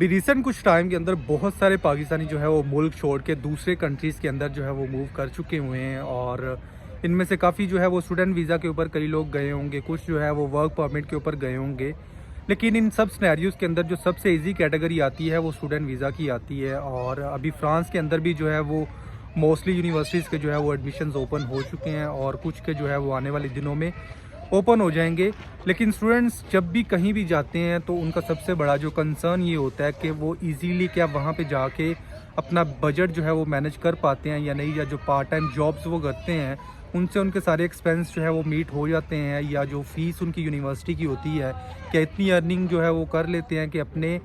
भी रिसेंट कुछ टाइम के अंदर बहुत सारे पाकिस्तानी जो है वो मुल्क छोड़ के दूसरे कंट्रीज़ के अंदर जो है वो मूव कर चुके हुए हैं। और इनमें से काफ़ी जो है वो स्टूडेंट वीज़ा के ऊपर कई लोग गए होंगे, कुछ जो है वो वर्क परमिट के ऊपर गए होंगे। लेकिन इन सब सिनेरियोज़ के अंदर जो सबसे इजी कैटेगरी आती है वो स्टूडेंट वीज़ा की आती है। और अभी फ्रांस के अंदर भी जो है वो मोस्टली यूनिवर्सिटीज़ के जो है वो एडमिशन्स ओपन हो चुके हैं और कुछ के जो है वो आने वाले दिनों में ओपन हो जाएंगे। लेकिन स्टूडेंट्स जब भी कहीं भी जाते हैं तो उनका सबसे बड़ा जो कंसर्न ये होता है कि वो इजीली क्या वहाँ पे जाके अपना बजट जो है वो मैनेज कर पाते हैं या नहीं, या जो पार्ट टाइम जॉब्स वो करते हैं उनसे उनके सारे एक्सपेंस जो है वो मीट हो जाते हैं, या जो फ़ीस उनकी यूनिवर्सिटी की होती है क्या इतनी अर्निंग जो है वो कर लेते हैं कि अपने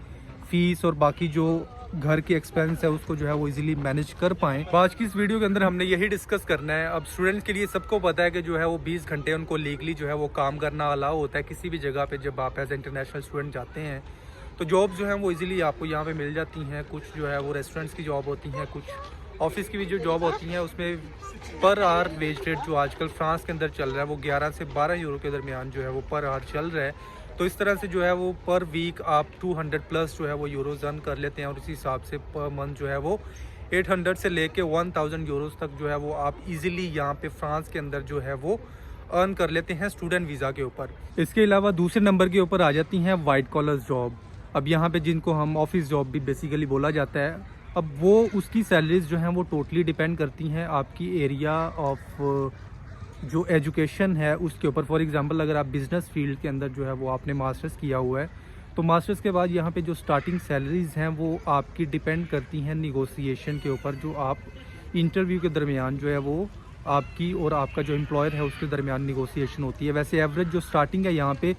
फ़ीस और बाकी जो घर के एक्सपेंस है उसको जो है वो इजीली मैनेज कर पाएँ। तो आज की इस वीडियो के अंदर हमने यही डिस्कस करना है। अब स्टूडेंट्स के लिए सबको पता है कि जो है वो 20 घंटे उनको लीगली जो है वो काम करना अलाउ होता है किसी भी जगह पे। जब आप एज इंटरनेशनल स्टूडेंट जाते हैं तो जॉब जो है वो इजीली आपको यहाँ पे मिल जाती हैं। कुछ जो है वो रेस्टोरेंट्स की जॉब होती हैं, कुछ ऑफिस की भी जो जॉब होती हैं उसमें पर आवर वेज रेट जो आजकल फ्रांस के अंदर चल रहा है वो 11 से 12 यूरो के दरमियान जो है वो पर आवर चल रहा है। तो इस तरह से जो है वो पर वीक आप 200 प्लस जो है वो यूरोज अर्न कर लेते हैं और उसी हिसाब से पर मंथ जो है वो 800 से लेके 1000 यूरोज तक जो है वो आप इजीली यहाँ पे फ्रांस के अंदर जो है वो अर्न कर लेते हैं स्टूडेंट वीज़ा के ऊपर। इसके अलावा दूसरे नंबर के ऊपर आ जाती हैं वाइट कॉलर जॉब। अब यहाँ पे जिनको हम ऑफिस जॉब भी बेसिकली बोला जाता है, अब वो उसकी सैलरीज जो हैं वो टोटली डिपेंड करती हैं आपकी एरिया ऑफ जो एजुकेशन है उसके ऊपर। फॉर एग्जांपल अगर आप बिज़नेस फील्ड के अंदर जो है वो आपने मास्टर्स किया हुआ है तो मास्टर्स के बाद यहाँ पे जो स्टार्टिंग सैलरीज़ हैं वो आपकी डिपेंड करती हैं निगोशिएशन के ऊपर, जो आप इंटरव्यू के दरमियान जो है वो आपकी और आपका जो एम्प्लॉयर है उसके दरमियान निगोशिएशन होती है। वैसे एवरेज जो स्टार्टिंग है यहाँ पे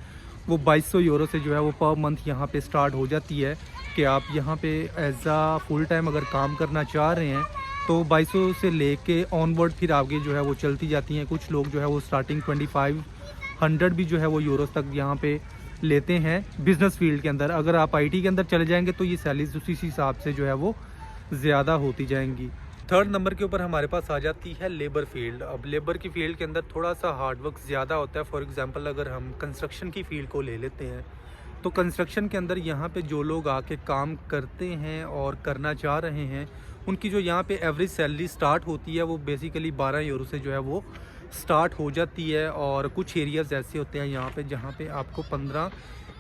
वो 2200 यूरो से जो है वो पर मंथ यहाँ पे स्टार्ट हो जाती है कि आप यहाँ पे एज आ फुल टाइम अगर काम करना चाह रहे हैं तो 2200 से लेके ऑनवर्ड फिर आगे जो है वो चलती जाती हैं। कुछ लोग जो है वो स्टार्टिंग 2500 भी जो है वो यूरोस तक यहाँ पे लेते हैं बिज़नेस फील्ड के अंदर। अगर आप आईटी के अंदर चले जाएंगे तो ये सैलरीज उसी हिसाब से जो है वो ज़्यादा होती जाएंगी। थर्ड नंबर के ऊपर हमारे पास आ जाती है लेबर फील्ड। अब लेबर की फील्ड के अंदर थोड़ा सा हार्डवर्क ज़्यादा होता है। फॉर एग्जांपल अगर हम कंस्ट्रक्शन की फील्ड को ले लेते हैं तो कंस्ट्रक्शन के अंदर यहाँ पे जो लोग आके काम करते हैं और करना चाह रहे हैं उनकी जो यहाँ पे एवरेज सैलरी स्टार्ट होती है वो बेसिकली 12 यूरो से जो है वो स्टार्ट हो जाती है। और कुछ एरियाज़ ऐसे होते हैं यहाँ पे जहाँ पे आपको 15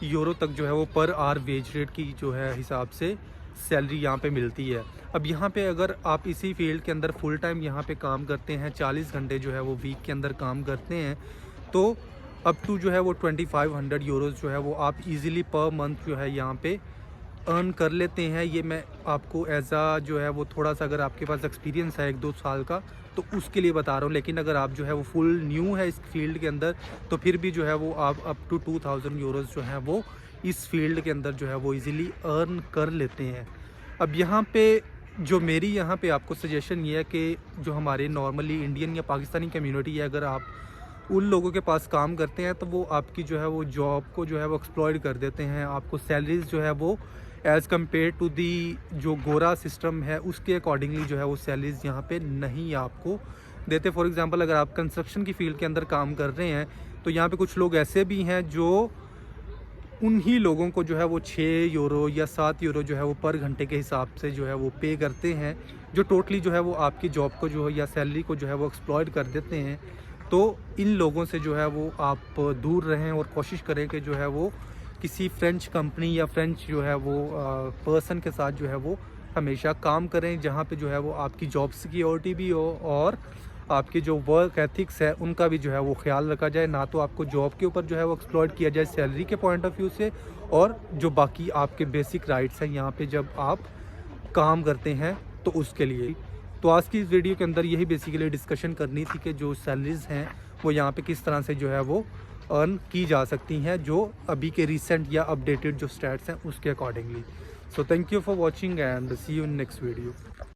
यूरो तक जो है वो पर आवर वेज रेट की जो है हिसाब से सैलरी यहाँ पे मिलती है। अब यहाँ पे अगर आप इसी फील्ड के अंदर फुल टाइम यहाँ पे काम करते हैं, 40 घंटे जो है वो वीक के अंदर काम करते हैं, तो अप टू जो है वो 2500 यूरोज़ जो है वो आप इजीली पर मंथ जो है यहाँ पे अर्न कर लेते हैं। ये मैं आपको एज आ जो है वो थोड़ा सा अगर आपके पास एक्सपीरियंस है 1-2 साल का तो उसके लिए बता रहा हूँ। लेकिन अगर आप जो है वो फुल न्यू है इस फील्ड के अंदर तो फिर भी जो है वो आप अप टू 2000 यूरोज़ जो है वो इस फील्ड के अंदर जो है वो इजीली अर्न कर लेते हैं। अब यहाँ पे जो मेरी यहाँ पे आपको सजेशन ये है कि जो हमारे नॉर्मली इंडियन या पाकिस्तानी कम्युनिटी है, अगर आप उन लोगों के पास काम करते हैं तो वो आपकी जो है वो जॉब को जो है वो एक्सप्लॉयट कर देते हैं। आपको सैलरीज जो है वो एज़ कम्पेयर टू दी जो गोरा सिस्टम है उसके अकॉर्डिंगली जो है वो सैलरीज यहाँ पे नहीं आपको देते। फॉर एग्जांपल अगर आप कंस्ट्रक्शन की फील्ड के अंदर काम कर रहे हैं तो यहाँ पे कुछ लोग ऐसे भी हैं जो उन्हीं लोगों को जो है वो 6 यूरो या 7 यूरो जो है वो पर घंटे के हिसाब से जो है वो पे करते हैं, जो टोटली जो है वो आपकी जॉब को जो है या सैलरी को जो है वो एक्सप्लॉयट कर देते हैं। तो इन लोगों से जो है वो आप दूर रहें और कोशिश करें कि जो है वो किसी फ्रेंच कंपनी या फ्रेंच जो है वो पर्सन के साथ जो है वो हमेशा काम करें जहाँ पे जो है वो आपकी जॉब सिक्योरिटी भी हो और आपकी जो वर्क एथिक्स है उनका भी जो है वो ख्याल रखा जाए। ना तो आपको जॉब के ऊपर जो है वो एक्सप्लॉयट किया जाए सैलरी के पॉइंट ऑफ व्यू से, और जो बाकी आपके बेसिक राइट्स हैं यहाँ पे जब आप काम करते हैं तो उसके लिए। तो आज की इस वीडियो के अंदर यही बेसिकली डिस्कशन करनी थी कि जो सैलरीज़ हैं वो यहाँ पे किस तरह से जो है वो अर्न की जा सकती हैं जो अभी के रिसेंट या अपडेटेड जो स्टैट्स हैं उसके accordingly. So thank you for watching and see you in next video.